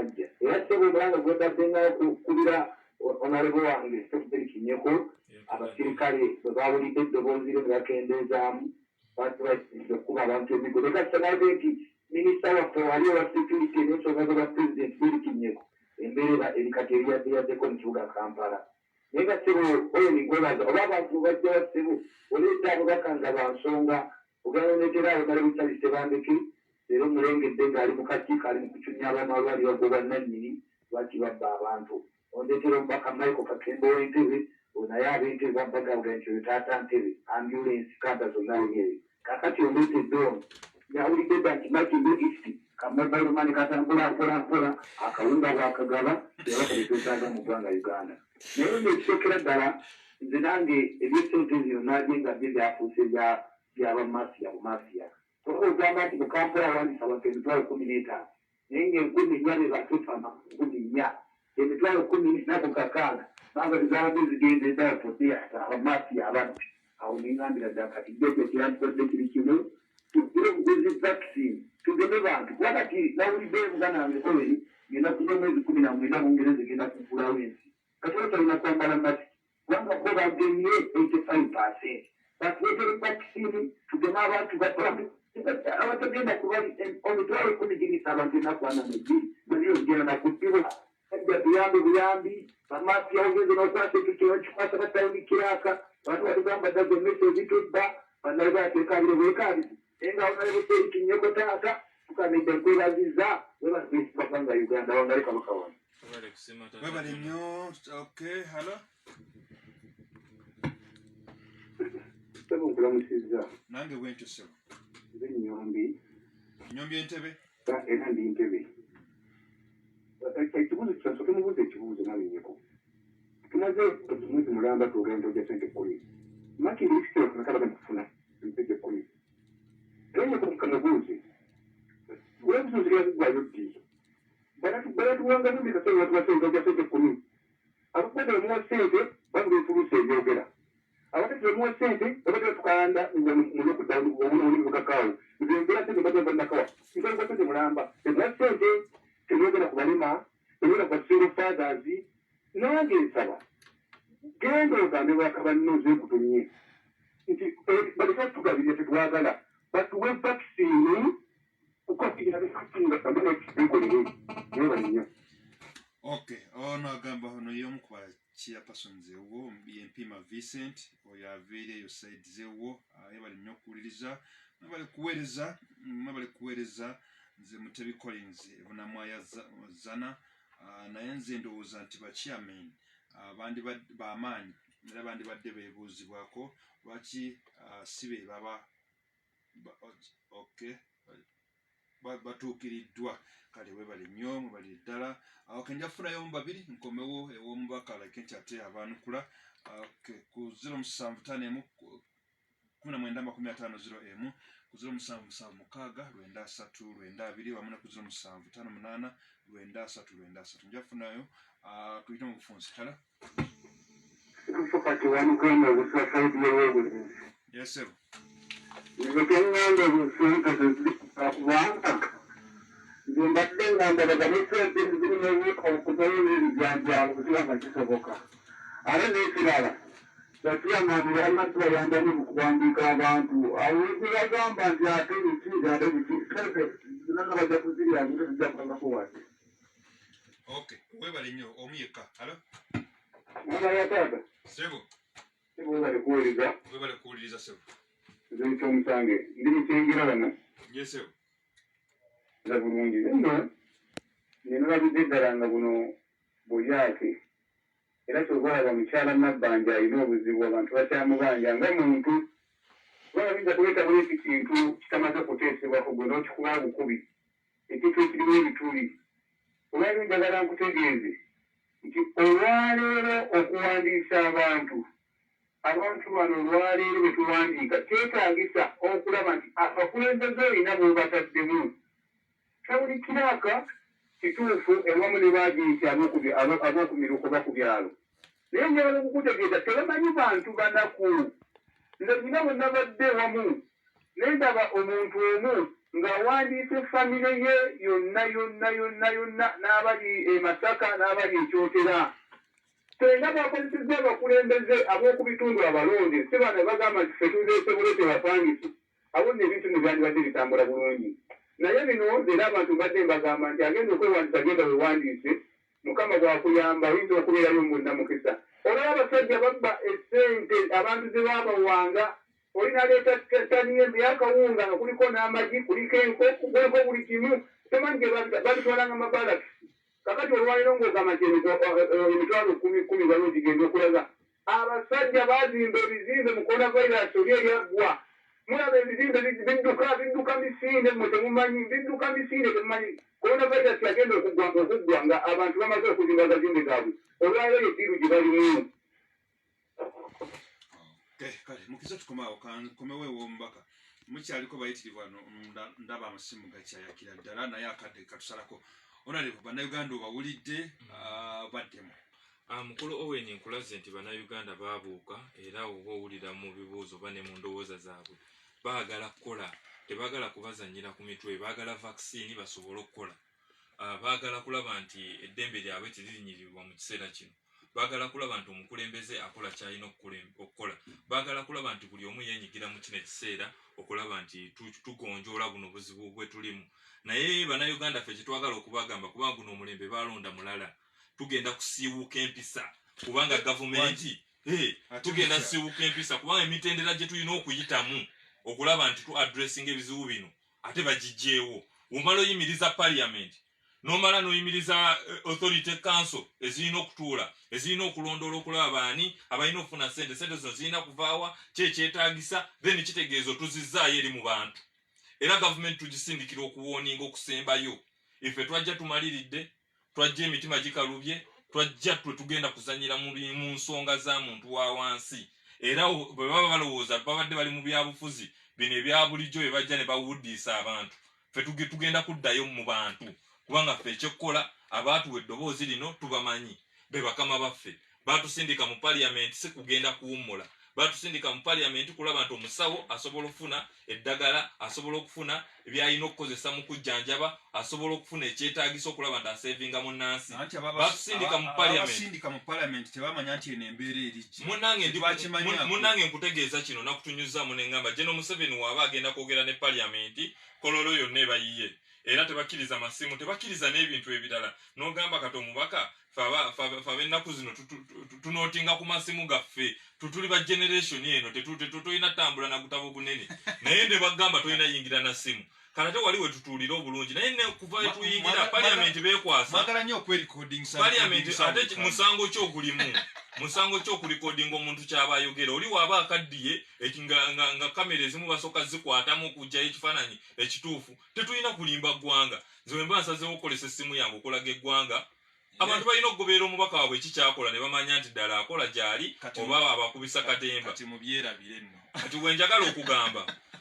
musajja era sebo mulanga gwebadde nga kubira onalebo wange Sekiteri Kinyeko abasirikale bwe bawulidde eddoboozi lye bakendeezaamu baatubasize okuba abantu emigo nekasanaze nti minisita waffe wali owa security n'ensonga z'obwa pulezidenti Beri Kinyeko embeera erikati eriyaddeko mu kibuga Kampala naye nga sebo oyo nigwebaza oba abantu bajja wa sebo oleeta ababaka nga bansonga oganoonetera abo nale bukyali Sebandeke leero mulengedde ng'ali mu kakiiko ali mu kucunya abamalwaliro g'obwannannyini lwaki babba abantu ondeetera omubaka Michael Kakembo w'Entebbe naye ab'Entebbe babbagaga nti oyo taata Ntebbe ambulensi kanda zonna eyo kakati ondeetedde ono yawulidde dda nti Makindu East kamobile money katambula mpola akawunga bwakagaba era kalituusaaga mu ggwanga Uganda naye ng'ekisookera ddala nze nange ebyesente zino naabye nga bye byafuuse by'abamafiya bumafiya ogamba nti mu Kampala wandisa abantu 15,000 naye nga 4,000 batuufa 4,000 4,000 kakanga banga zizabadde zigenda eddapo theatre abamafiya abantu awo ningambira ddala kati jjajja kirandibadde kiri kimu tugire obuguzi vaccine tugeme bantu kuba kati nawulidde Buganda Ngekoleri genda kuza omwezi 19 Bungereza genda kugulawo ensi kati talina kwambala masiki kubanga bo bagemye 85% batuleetere vaccine tugeme abantu abatagenda kubali omitwalo 10 girisa abantu ennaku 42 baliyo genda nakuttibwa ajja buyambi bamafiya ogenze n'okwasa ekyo kikwasa batayimikiraka abantu batugamba ddaga emmese ezitudda banaye bateekabire bwekaabizi naye nga onalebo Beri Kinyeko taata tukamidde nkwebaziza webabanga Uganda wangale kabaka wange webale nnyo okay halo sebo nkulamusizza nange bwentyo sebo nze Nnyombi Entebbe era ndi Ntebbe ekibuuzo kisasooke mubuuza ekibuuzo nabinyeko tumaze omwezi mulamba tugenda ojja sente 10 Makindu East nakalaga kufuna mpeke 10 Kenya kumubuuzi webuzuuzira kugwayo ddi balatuwanga nindi kasobola tubasenga ojja sente 10 abakwata emuwa sente bavuga enfuluusa ebyogera abatatu emuwa sente babatera tukanda mulokudawuni obunobukakaawo nzengera sente bateva nakawa nkalugwa sente mulamba emuwa sente tebyogera ku balema tebyogera ku basero fathers nange nsaba genda ogambe bakabannoze kutumye nti baleka tugabirye tetwagala batuwe vaccine ukafigira bekakinga sabona ekikolere yebali nnyo okay ono agamba ono y'omu ku chairperson zeewo Mpima Vincent oyo aveereyo side zeewo yebali nnyo okuwuliriza nabali kuweereza nze Mutebi Collins ebunamwaya zana naye nze ndowooza nti bachairman abandi bamaanyi era abandi badde beebuuzibwako lwaki sibe baba okay batuukiriddwa kale webali nnyo mwebali ddala kenja funayo mu babiri nkomewo ew'omubaka like nti ate abaanukula ku 075 1950 ku 077699392 wamu ne ku 07558 nja funayo tuyite mu bufunsi kala kati wanugenda obusasaidi y'obulunzi yes sir ngenda obufunka kubanga nze mbadde ngamba baganisente zirimu okuzayo ebijjanjalo kutubanga kisoboka ate n'ekirala batuyamambira amatu bayambani mu kuwandiika abantu awebagamba nti ate biki kale zinanga bajja kuzirya nte zijja kubangako wadde okay webale nnyo omuyekka halo mwana ya taata sebo webale kuwuliriza sebo nze nkyomusange ndi mukyengera wano yes sebo nga bulungi nno nenolabidde ddala nga buno bulyake era kyobalaba mukyala Nabbanja alina obuzibu abantu bakyamubanja nga muntu kubanga bijja kuleetamu eki kintu kitamaze kuteesebwako gwe n'okikuba bukubi ekintu ekirimu ebituli olwali njagala nkutegeeze nti olwaleero okuwandiisa abantu bano olwaleero bwe tuwandiika kyetaagisa okulaba nti abakulembeze olina bwebataddemu buli kiraaka kituufu ewamu ne baagiyita ab'okumiruko ku byalo naye njagala okukutegeeza tebamanyi bantu banaku nze nina bwe nabadde wamu naye ndaba omuntu omu nga wandiise famire ye yonna n'abali Masaka n'abali Ekyotera. Senga bakozesezza abakulembeze ab'oku bitundu abalonde si bano bagamba nti ffe tuzeese buleete bapangisi abo nno ebintu ne byandibadde bitambula bulungi. Naye bino era abantu mbadde mbagamba nti agenda okwewandisa genda wewandiise Mukama bw'akuyamba oyinza okubeerayo munnamukisa. Olaba abasajja babba essente abantu ze baabawanga olina leeta taniyembe y'akawunga nga kuliko n'amagi kuliko enkoko kuliko buli kimu temanyi gye babitwalanga mabalakisi. Kakati olwaliro ng'ogamba nti emitwalo 10 waliwo gigenda okulaga. Abasajja baazimba ebizimbe mu coronavirus oli eryaggwa. Mulaba ebizimbe bidduka misinde mmwe temumanyi bidduka misinde temumanyi. Coronavirus yagenda okuggwa nga abantu bamaze okuzimba agazimbe gaabwe. Olwaliro eddiru gye balimu. Kale mukiza tukomaawo kankomewo ew'omubaka mukyaliko bayitirivu wano ndaba amasimu gakyayakira ddala naye akadde katusalako onalevu bannayuganda obawulidde baddemu. Mukulu Owen nkulaze nti bannayuganda baabuuka era oba owulira mu bibuuzo oba ne mu ndowooza zaabwe baagala kukola tebaagala kubazanyira ku mitwe baagala vaccine basobole okukola baagala kulaba nti eddembe lyabwe teririnnyirirwa mu kiseera kino baagala kulaba nti omukulembeze akola kyalina okukola baagala kulaba nti buli omu yeenyigira mu kino ekiseera okulaba nti tugonjoola buno buzibu bwe tulimu naye bannayuganda ffe kyetwagala okubagamba kubanga guno omulembe balonda mulala tugenda kusiiwuuka empisa kubanga gavumenti tugenda kusiiwuuka empisa kubanga emitendera gye tulina okuyitamu okulaba nti tu addressinga ebizibu bino ate bagijjeewo omala oyimiriza parliament nomala noyimiriza authority council ezirina okutuula ezirina okulondoola okulaba baani abalina okufuna sente zino zirina kuvaawa kyekyetaagisa then kitegeezo tuzizzaayo eri mu bantu era gavumenti tugisindikira okuwooninga okusembayo ife twajja tumaliridde twajja emitima gikalubye twajja tugenda kuzanyira mu nsonga za muntu wa wansi era bwe baba balowooza babadde bali mu byabufuzi bino ebya bulijjo bye bajja ne bawuddiisa abantu ffe tugenda kuddayo mu bantu kubanga ffe ekyokukola abaatuwa eddoboozi lino tubamanyi be bakama baffe baatusindika mu parliament si kugenda kuwummula baatusindika mu parliament kulaba nti omusawo asobola okufuna eddagala asobola okufuna byalina okukozesa mu kujjanjaba asobola okufuna ekyetaagisa okulaba nti asevinga munnansi baatusindika mu parliament tebamanya nti eno embeera erigi munnange nkutegeeza kino nakutunyuzaamu neŋŋamba General Museveni waaba agenda kwogera ne parliament kololo yonna ebayiye era tebakkiriza masimu tebakkiriza n'ebintu ebirala n'ogamba kati omubaka faba ennaku zino tunootinga ku masimu gaffe tuli ba generation eno tetulina tambula na gutabo bunene naye ne bagamba tolina yingira na simu kana te wali we tutuulira obulungi naye ne kuva tuyingira parliament beekwasa magala nnyo okwerecording parliament ate musango ky'okurecording omuntu kyaba ayogera oli waaba akaddiye nga kamera ezimu basooka zikwatamu okugjayo ekifaananyi ekituufu tetulina kulimba ggwanga nze mba nsazeewo okukolesa essimu yange okulaga eggwanga abantu balina okugoberera omubaka waabwe ekikyakola ne bamanya nti ddala akola gyali oba abakubisa katemba kati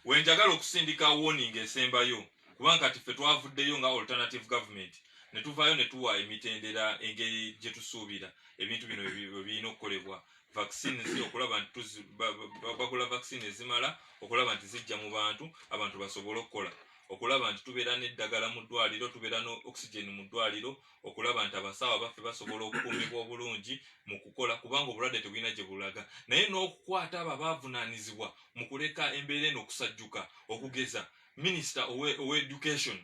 wenjagala okusindika warning esembayo kubanga kati ffe twavuddeyo nga alternative government ne tuvaayo ne tuwa emitendera engeri gye tusuubira ebintu bino birina okukolebwa vaccines okulaba nti bagula vaccine ezimala okulaba nti zijja mu bantu abantu basobole okukola okulaba nti tubeera n'eddagala mu ddwaliro tubeera ne oxygen mu ddwaliro okulaba nti abasawo baffe basobola okukuumibwa obulungi mu kukola kubanga obulwadde tebulina gye bulaga naye n'okukwata abo abaavunaanyizibwa mu kuleka embeera eno okusajjuka okugeza minisita owe-education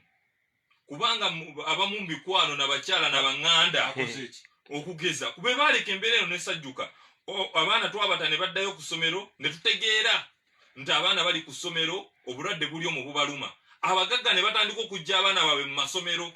kubanga abamu mu mikwano n'abakyala n'abaŋŋanda okugeza kube baaleka embeera eno nesajjuka abaana twabata ne baddayo ku ssomero ne tutegeera nti abaana bali ku ssomero obulwadde buli omwo bubaluma abagagga ne batandika okujja abaana baabwe mu masomero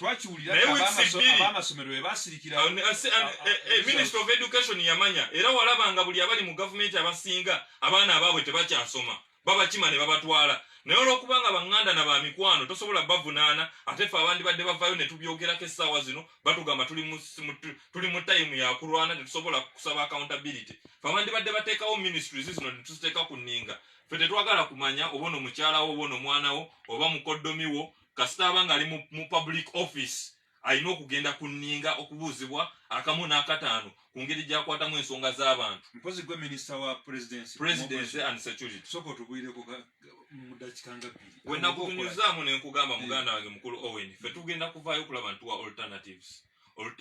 Minister of Education yamanya era walabanga buli abali mu gavumenti abasinga abaana abaabwe tebakyasoma babakima ne babatwala naye olwokubanga baŋŋanda na bamikwano tosobola bavunaana ate ffe abandi badde bavayo ne tubyogerako essaawa zino batugamba tuli mu tayimu yakulwana tetusobola kusaba accountability ffe abandi badde bateekawo ministries zino ne tuziteeka ku nninga ffe tetwagala kumanya oba ono mukyalawo oba ono mwana wo oba mukoddomi wo kasita abanga ali mu public office alina okugenda kunninga okubuuzibwa akamu n'akataano ku ngeri gy'akwatamu ensonga z'abantu. Mpozi gwe Minister wa Presidency and Security. Soko tubwireko mu dakika nga 2. We nakutunyuzaamu ne nkugamba muganda wange mukulu Owen, ffe tugenda kuvaayo okulaba ntuwa alternatives.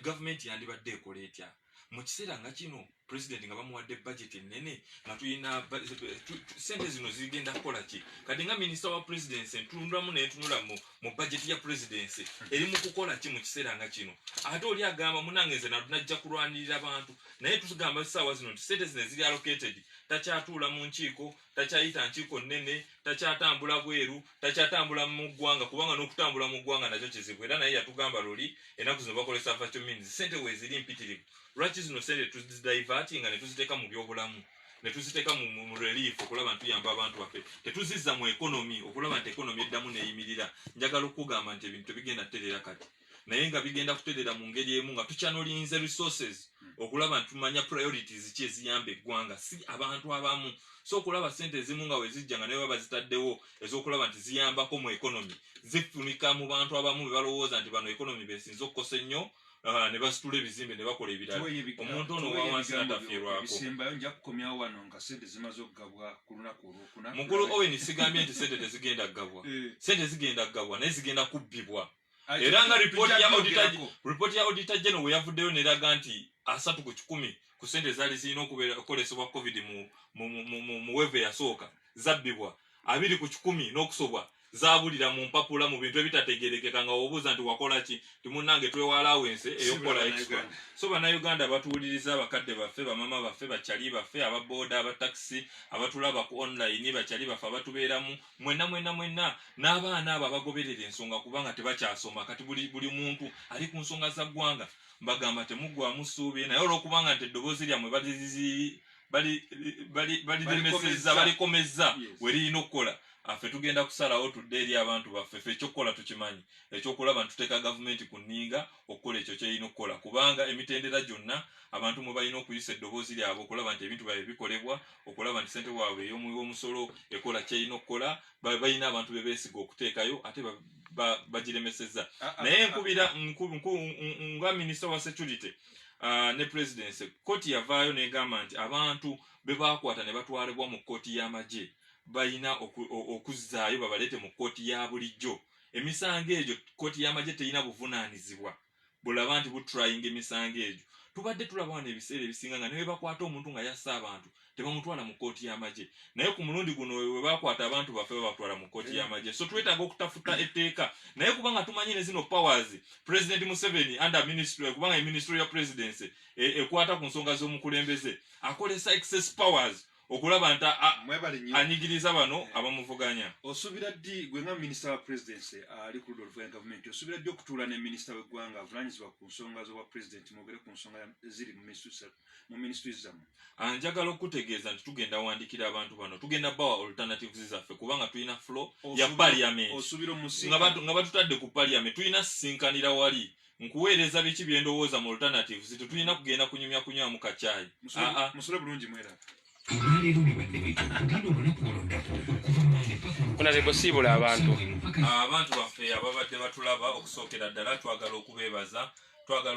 Government yandibadde ekola etya? Mu kiseera nga kino president nga bamuwadde budget ennene nga tulina sente zino zigenda kukola ki? Kati nga minister wa presidency ntunulamu n'entunula mu budget ya presidency eri mu kukola ki mu kiseera nga kino? Ate oli agamba munange nze najja kulwanirira abantu, naye tugamba essaawa zino nti sente zino eziri allocated takyatuula mu nkiiko, takyayita nkiiko nnene, takyatambula bweru, takyatambula mu ggwanga, kubanga n'okutambula mu ggwanga nakyo kizibu. Era naye yatugamba luli ennaku zino bakozesa virtual means, sente weeziri mpitirivu. Lwaki zino sente tuzidivertinga ne tuziteeka mu byobulamu, ne tuziteeka mu relief okulaba ntuyamba abantu baffe, tetuzizza mu economy okulaba nti economy eddamu neeyimirira. Njagala okugamba nti ebintu bigenda kutereera kati, naye nga bigenda kutereera mu ngeri emu nga tukyanolinze resources okulaba nti tumanya priorities ki eziyamba eggwanga, si abantu abamu. So okulaba sente ezimu nga wezijja nga naye baba zitaddewo ez'okulaba nti ziyambako mu economy, zifunika mu bantu abamu be balowooza nti bano economy besinze okukosa ennyo, ne basitula ebizimbe ne bakola ebirala. Omuntu ono wa wansi n'atafiirwako. Ebisembayo nja kukomyawo wano nga sente zimaze okugabwa ku lunaku olwokuna. Mukulu Owen sigambye nti sente tezigenda kugabwa. Sente zigenda kugabwa naye zigenda kubbibwa. Era nga report ya auditor general we yavuddeyo n'eraga nti 3 ku 10 ku sente zaali zirina okukolesebwa covid mu weve yasooka zabbibwa, 2 ku 10 n'okusobwa zaabulira mu mpapula mu bintu ebitategerekeka nga obuuza nti wakola ki, timunnange twewa allowance eyokukola extra. So bannayuganda batuwuliriza, abakadde baffe, bamama baffe, bakyali baffe, ababooda, abataxi, abatulaba ku online, bakyali baffe abatubeeramu, mwenna n'abaana abo abagoberera ensonga kubanga tebakyasoma. Kati buli muntu ali ku nsonga za ggwanga, mbagamba temuggwamu ssuubi, naye olw'okubanga nti eddoboozi lyammwe balikomezza weriyina okukola, affe tugenda kusalawo tudde eri abantu baffe. Ffe ekyokukola tukimanyi, ekyokulaba ntuteeka gavumenti ku nninga okukola ekyo kyerina okukola, kubanga emitendera gyonna abantu mwe balina okuyisa eddoboozi lyabwe okulaba nti ebintu byabwe bikolebwa, okulaba nti ssente waabwe ey'omusolo ekola kyerina okukola, balina abantu be beesiga okuteekayo ate bagiremesezza. Naye nkubira nga minisita wa security ne presidency, kooti yavaayo n'egamba nti abantu be baakwata ne batwalibwa mu kooti y'amagye balina okuzzaayo babaleete mu kooti ya bulijjo. Emisango egyo kooti y'amagye terina buvunaanyizibwa bulaba nti butrayinga emisango egyo. Tubadde tulaba wano ebiseera ebisinga nga ne bakwata omuntu nga yassa abantu tebamutwala mu kooti y'amagye, naye ku mulundi guno we bakwata abantu baffe babatwala mu kooti y'amagye. So twetaaga okutafuta etteeka, naye kubanga tumanyi ne zino powers President Museveni under ministry, kubanga ministry ya presidency ekwata ku nsonga z'omukulembeze akolesa excess powers okulaba nti anyigiriza bano abamuvuganya. Osuubira ddi gwe nga minisita wa presidency ali ku ludda oluvuganya gavumenti, osuubira ddi okutuula ne minisita w'eggwanga avunanyizibwa ku nsonga z'obwa president mwogere ku nsonga ziri mu ministries zammwe? Njagala okutegeeza nti tugenda wandikira abantu bano, tugenda bawa alternatives zaffe kubanga tulina flow ya parliament nga batutadde ku parliament, tulina sisinkanira wali nkuweereza biki byendowooza mu alternatives, tetulina kugenda kunyumyamu kacaayi. Musole bulungi mwera. Honorable Siibula abantu baffe ababadde batulaba okusookera ddala twagala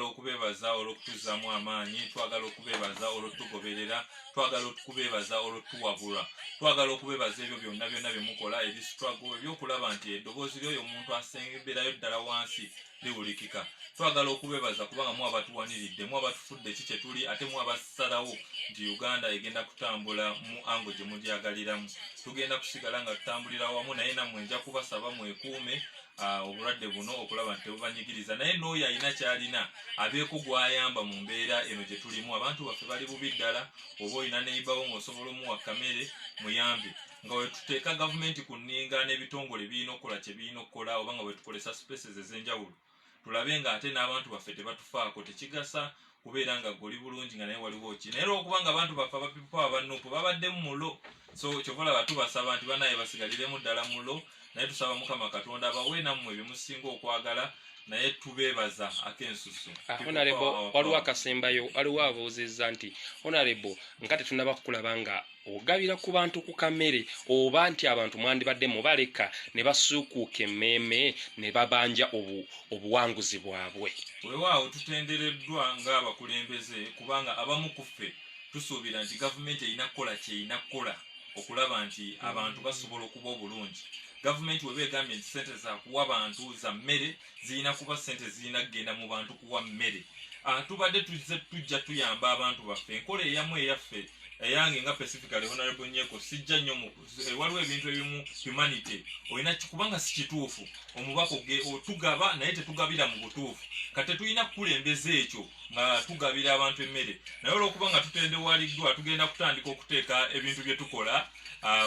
okubeebaza olw'okutuzaamu amaanyi, twagala okubeebaza olw'otugoberera, twagala okubeebaza olw'otuwabula, twagala okubeebaza ebyo byonna bye mukola eri struggle ebyokulaba nti eddoboozi lyoyo omuntu asemberayo ddala wansi liwulikika. Twagala okubeebaza kubanga mu abatuwaniridde, mu abatufudde ki kye tuli, ate mu abasalawo nti Uganda egenda kutambula mu ango gye mugyagaliramu. Tugenda kusigala nga tutambulira wamu, naye nammwe nja kubasaba mwekuume obulwadde buno okulaba nti tebubanyigiriza, naye n'oyo alina kyalina abeeko gw'ayamba mu mbeera eno gye tulimu. Abantu baffe bali bubi ddala, oba olina neibawo ng'osobola omuwa kamere muyambe, nga we tuteeka gavumenti ku nninga n'ebitongole birina okukola kye birina okukola, oba nga we tukolesa spaces ez'enjawulo, tulabe nga ate n'abantu baffe tebatufaako. Tekigasa kubeera nga goli bulungi nga naye waliwo ki, naye olwokubanga abantu baffe abapipa abanuupu babaddemu mulo. So kyovalaba tubasaba nti banaye basigaliremu ddala mulo, naye tusaba Mukama Katonda abawe nammwe bye musinga okwagala, naye tubeebaza ak'ensusu. Honorable waliwo akasembayo, waliwo abuuzizza nti Honorable nga tetunaba kukulaba nga ogabira ku bantu ku kamere oba nti abantu mwandibadde mubaleka ne basuukuuka emmeeme ne babanja obuwanguzi bwabwe. Weewaawo tutendereddwa ng'abakulembeze kubanga abamu ku ffe tusuubira nti gavumenti erina kukola kyerina kukola okulaba nti abantu basobola okuba obulungi. Gavumenti weba egambye nti ssente zakuwa abantu za mmere zirina kuba ssente zirina kugenda mu bantu kuwa mmere. Tubadde tujja tuyamba abantu baffe enkola eyamu eyaffe eyange nga Pacifically Honorable Nyeko sijja nnyo waliwo ebintu ebimu humanity olina kubanga si kituufu omubaka otugaba naye tetugabira mu butuufu kati tulina kukulembeza ekyo nga tugabira abantu emmere naye olw'okuba nga tutendewaliddwa tugenda kutandika okuteeka ebintu bye tukola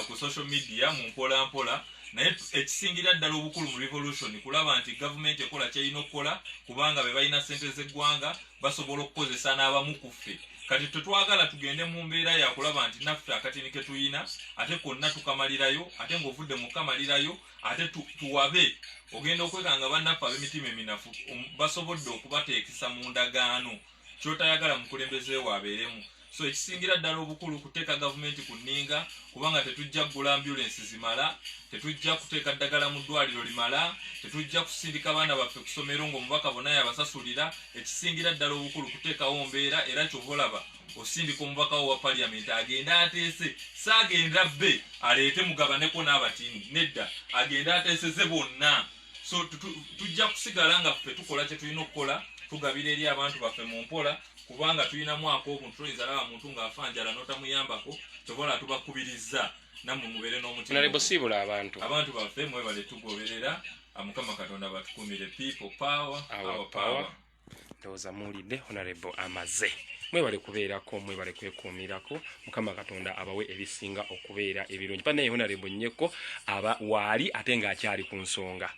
ku social media mu mpola mpola naye ekisingira ddala obukulu mu revolution kulaba nti gavumenti ekola kyerina okukola kubanga be balina ssente z'eggwanga basobola okukozesa n'abamu ku ffe kati tetwagala tugende mu mbeera yakulaba nti naffe akatini ke tuyina ate konna tukamalirayo ate ng'ovudde mu kamalirayo ate tuwabe ogenda okwekanga bannaffe ab'emitima eminafu basobodde okubateekisa mu ndagaano kyotayagala mukulembeze waabeeremu. So ekisingira ddala obukulu kuteeka gavumenti ku nninga kubanga tetujja kugula ambulance zimala, tetujja kuteeka ddagala mu ddwaliro limala, tetujja kusindika abaana baffe ku ssomero ng'omubaka bonna yabasasulira. Ekisingira ddala obukulu kuteekawo mbeera era ky'ova olaba osindika omubaka wo wa parliament agenda ateese saagenda bbe aleete mugabaneko n'abatindi nedda agenda ateeseze bonna. So tujja kusigala nga ffe tukola kye tulina okukola tugabira eri abantu baffe mu mpola kubanga tulina mwaka okuntu toyinza laba muntu ng'afanjala n'otamuyambako tobola tubakubiriza nammwe mubeere n'omutima. Honorable Siibula abantu baffe mwebale tugoberera Mukama Katonda batukumire people power our power. Ndowooza muwulidde Honorable amaze mwebale kubeerako mwebale kwekuumirako Mukama Katonda abawe ebisinga okubeera ebirungi. Pannaye Honorable Nyeko aba waali ate ng'akyali ku nsonga